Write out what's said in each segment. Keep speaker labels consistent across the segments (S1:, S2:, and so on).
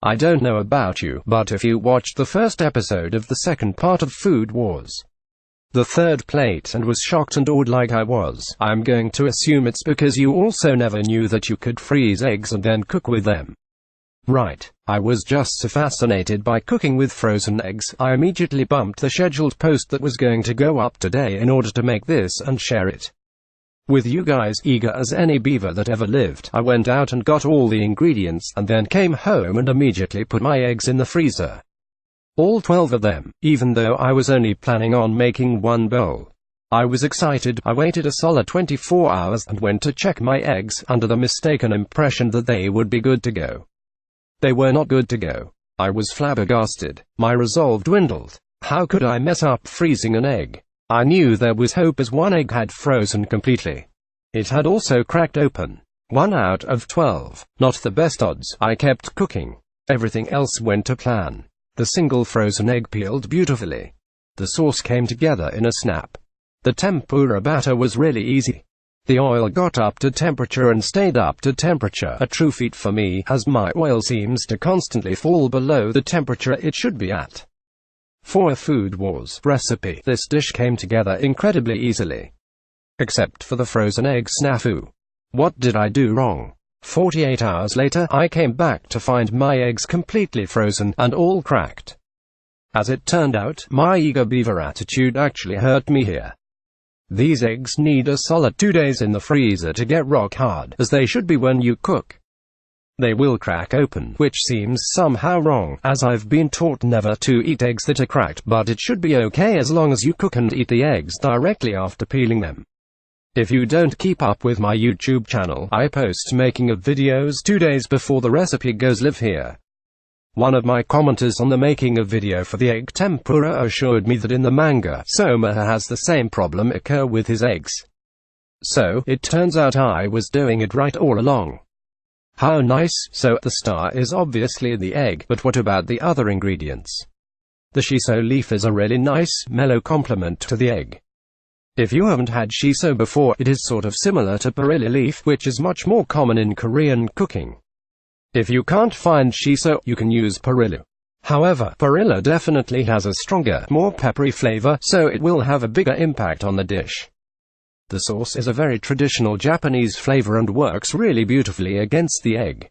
S1: I don't know about you, but if you watched the first episode of the second part of Food Wars, the third plate, and was shocked and awed like I was, I'm going to assume it's because you also never knew that you could freeze eggs and then cook with them. Right. I was just so fascinated by cooking with frozen eggs, I immediately bumped the scheduled post that was going to go up today in order to make this and share it with you guys. Eager as any beaver that ever lived, I went out and got all the ingredients, and then came home and immediately put my eggs in the freezer. All 12 of them, even though I was only planning on making one bowl. I was excited. I waited a solid 24 hours and went to check my eggs, under the mistaken impression that they would be good to go. They were not good to go. I was flabbergasted. My resolve dwindled. How could I mess up freezing an egg? I knew there was hope as one egg had frozen completely. It had also cracked open. 1 out of 12. Not the best odds. I kept cooking. Everything else went to plan. The single frozen egg peeled beautifully. The sauce came together in a snap. The tempura batter was really easy. The oil got up to temperature and stayed up to temperature, a true feat for me, as my oil seems to constantly fall below the temperature it should be at. For a Food Wars recipe, this dish came together incredibly easily. Except for the frozen egg snafu. What did I do wrong? 48 hours later, I came back to find my eggs completely frozen, and all cracked. As it turned out, my eager beaver attitude actually hurt me here. These eggs need a solid 2 days in the freezer to get rock hard, as they should be when you cook. They will crack open, which seems somehow wrong, as I've been taught never to eat eggs that are cracked, but it should be okay as long as you cook and eat the eggs directly after peeling them. If you don't keep up with my YouTube channel, I post making of videos 2 days before the recipe goes live here. One of my commenters on the making of video for the egg tempura assured me that in the manga, Soma has the same problem occur with his eggs. So, it turns out I was doing it right all along. How nice. So, the star is obviously the egg, but what about the other ingredients? The shiso leaf is a really nice, mellow complement to the egg. If you haven't had shiso before, it is sort of similar to perilla leaf, which is much more common in Korean cooking. If you can't find shiso, you can use perilla. However, perilla definitely has a stronger, more peppery flavor, so it will have a bigger impact on the dish. The sauce is a very traditional Japanese flavor and works really beautifully against the egg.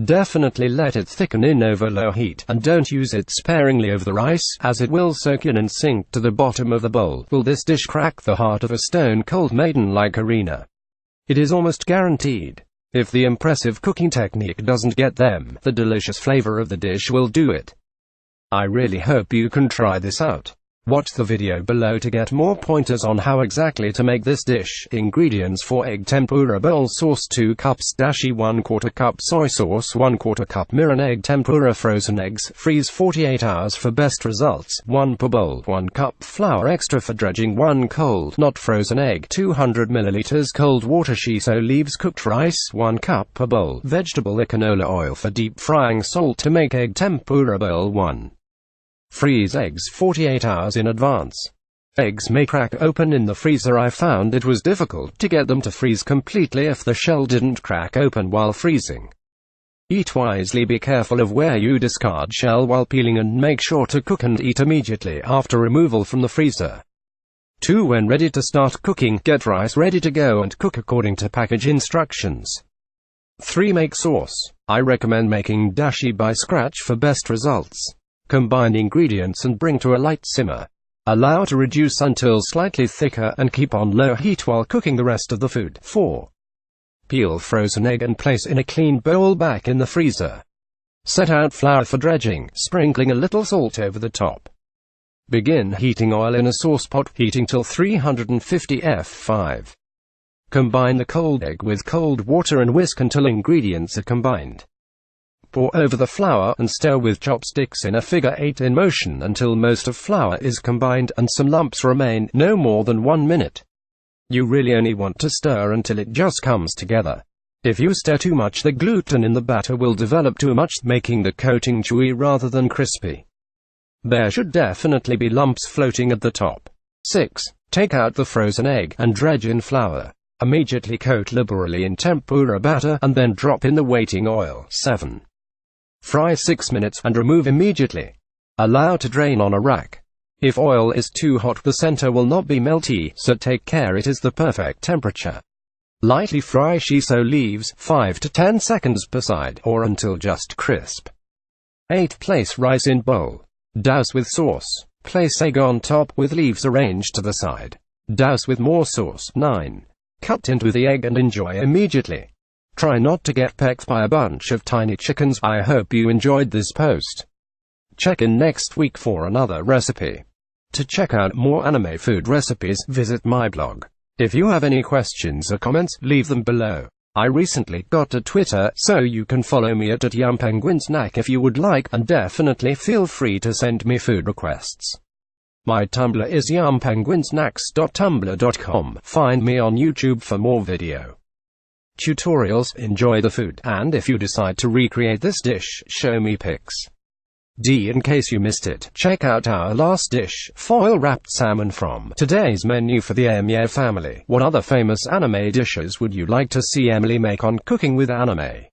S1: Definitely let it thicken in over low heat, and don't use it sparingly over the rice, as it will soak in and sink to the bottom of the bowl. Will this dish crack the heart of a stone-cold maiden like Arena? It is almost guaranteed. If the impressive cooking technique doesn't get them, the delicious flavor of the dish will do it. I really hope you can try this out. Watch the video below to get more pointers on how exactly to make this dish. Ingredients for egg tempura bowl: sauce 2 cups, dashi 1/4 cup, soy sauce 1/4 cup, mirin egg tempura, frozen eggs, freeze 48 hours for best results, 1 per bowl, 1 cup flour extra for dredging, 1 cold, not frozen egg, 200 milliliters cold water, shiso leaves, cooked rice, 1 cup per bowl, vegetable canola oil for deep frying, salt to make egg tempura bowl 1. Freeze eggs 48 hours in advance. Eggs may crack open in the freezer. I found it was difficult to get them to freeze completely if the shell didn't crack open while freezing. Eat wisely. Be careful of where you discard shell while peeling, and make sure to cook and eat immediately after removal from the freezer. 2. When ready to start cooking, get rice ready to go and cook according to package instructions. 3. Make sauce. I recommend making dashi by scratch for best results. Combine ingredients and bring to a light simmer. Allow to reduce until slightly thicker, and keep on low heat while cooking the rest of the food. 4. Peel frozen egg and place in a clean bowl back in the freezer. Set out flour for dredging, sprinkling a little salt over the top. Begin heating oil in a saucepot, heating till 350 F5. Combine the cold egg with cold water and whisk until ingredients are combined. Pour over the flour, and stir with chopsticks in a figure 8 in motion until most of flour is combined, and some lumps remain, no more than 1 minute. You really only want to stir until it just comes together. If you stir too much, the gluten in the batter will develop too much, making the coating chewy rather than crispy. There should definitely be lumps floating at the top. 6. Take out the frozen egg, and dredge in flour. Immediately coat liberally in tempura batter, and then drop in the waiting oil. 7. Fry 6 minutes and remove immediately. Allow to drain on a rack. If oil is too hot, the center will not be melty, so take care it is the perfect temperature. Lightly fry shiso leaves, 5 to 10 seconds per side, or until just crisp. 8. Place rice in bowl. Douse with sauce. Place egg on top with leaves arranged to the side. Douse with more sauce. 9. Cut into the egg and enjoy immediately. Try not to get pecked by a bunch of tiny chickens. I hope you enjoyed this post. Check in next week for another recipe. To check out more anime food recipes, visit my blog. If you have any questions or comments, leave them below. I recently got a Twitter, so you can follow me at @YoungPenguinSnack if you would like, and definitely feel free to send me food requests. My Tumblr is youngpenguinsnacks.tumblr.com. Find me on YouTube for more video tutorials. Enjoy the food, and if you decide to recreate this dish, show me pics. In case you missed it, check out our last dish, foil-wrapped salmon from today's menu for the Emye family. What other famous anime dishes would you like to see Emily make on Cooking with Anime?